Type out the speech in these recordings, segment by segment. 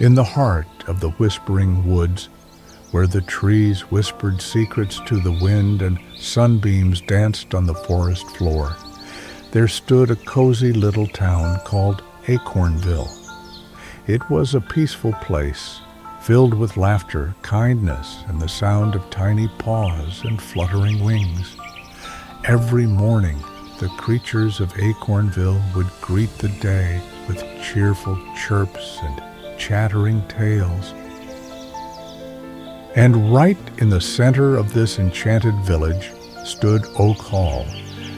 in the heart of the whispering woods, where the trees whispered secrets to the wind and sunbeams danced on the forest floor, there stood a cozy little town called Acornville. It was a peaceful place, filled with laughter, kindness, and the sound of tiny paws and fluttering wings. Every morning, the creatures of Acornville would greet the day with cheerful chirps and chattering tales. And right in the center of this enchanted village stood Oak Hall,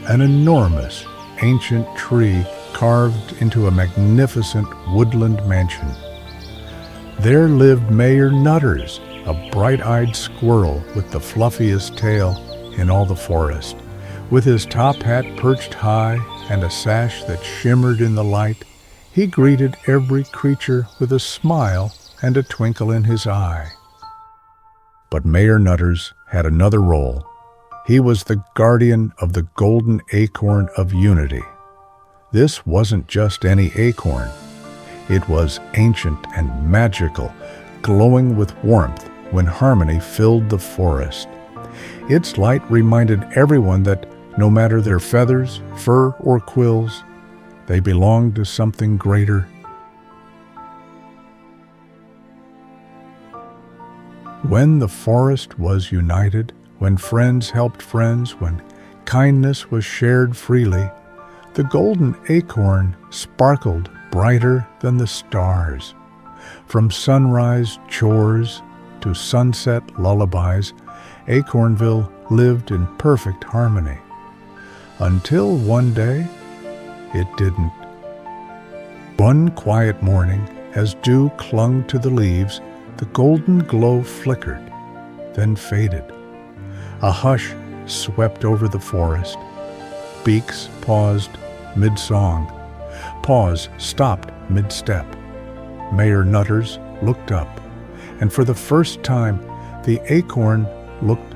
an enormous, ancient tree carved into a magnificent woodland mansion. There lived Mayor Nutters, a bright-eyed squirrel with the fluffiest tail in all the forest. With his top hat perched high and a sash that shimmered in the light, he greeted every creature with a smile and a twinkle in his eye. But Mayor Nutters had another role. He was the guardian of the Golden Acorn of Unity. This wasn't just any acorn. It was ancient and magical, glowing with warmth when harmony filled the forest. Its light reminded everyone that no matter their feathers, fur, or quills, they belonged to something greater. When the forest was united, when friends helped friends, when kindness was shared freely, the golden acorn sparkled brighter than the stars. From sunrise chores to sunset lullabies, Acornville lived in perfect harmony. Until one day, it didn't. One quiet morning, as dew clung to the leaves, the golden glow flickered, then faded. A hush swept over the forest. Beaks paused mid-song. Paws stopped mid-step. Mayor Nutters looked up, and for the first time, the acorn looked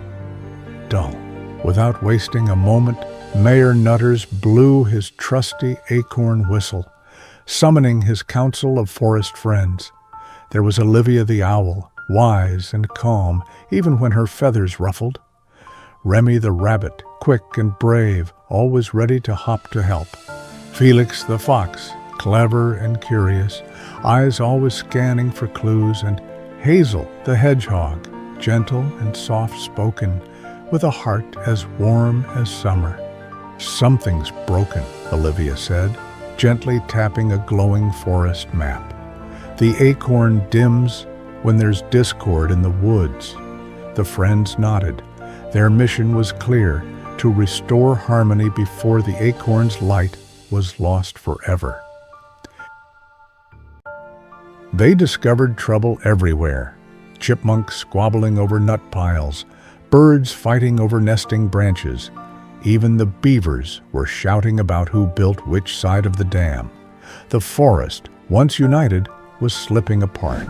dull. Without wasting a moment, Mayor Nutters blew his trusty acorn whistle, summoning his council of forest friends. There was Olivia the Owl, wise and calm, even when her feathers ruffled. Remy the Rabbit, quick and brave, always ready to hop to help. Felix the Fox, clever and curious, eyes always scanning for clues, and Hazel the Hedgehog, gentle and soft-spoken, with a heart as warm as summer. "Something's broken," Olivia said, gently tapping a glowing forest map. "The acorn dims when there's discord in the woods." The friends nodded. Their mission was clear: to restore harmony before the acorn's light was lost forever. They discovered trouble everywhere. Chipmunks squabbling over nut piles, birds fighting over nesting branches. Even the beavers were shouting about who built which side of the dam. The forest, once united, was slipping apart.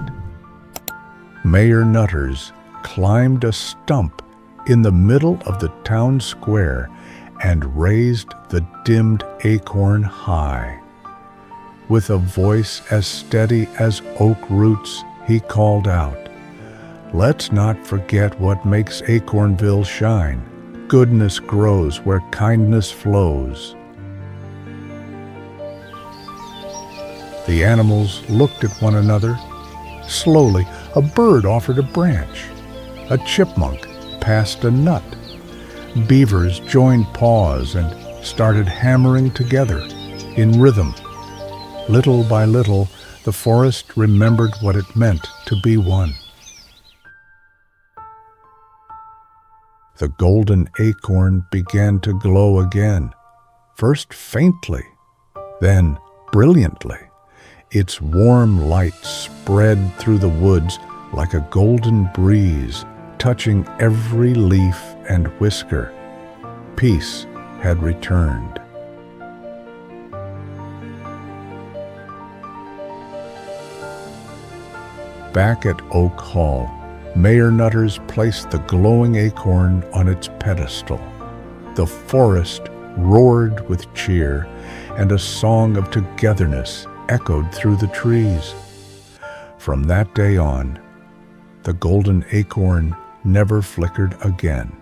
Mayor Nutters climbed a stump in the middle of the town square and raised the dimmed acorn high. With a voice as steady as oak roots, he called out, "Let's not forget what makes Acornville shine. Goodness grows where kindness flows." The animals looked at one another. Slowly, a bird offered a branch. A chipmunk passed a nut. Beavers joined paws and started hammering together in rhythm. Little by little, the forest remembered what it meant to be one. The golden acorn began to glow again, first faintly, then brilliantly. Its warm light spread through the woods like a golden breeze, touching every leaf and whisker. Peace had returned. Back at Oak Hall, Mayor Nutters placed the glowing acorn on its pedestal. The forest roared with cheer, and a song of togetherness echoed through the trees. From that day on, the golden acorn never flickered again.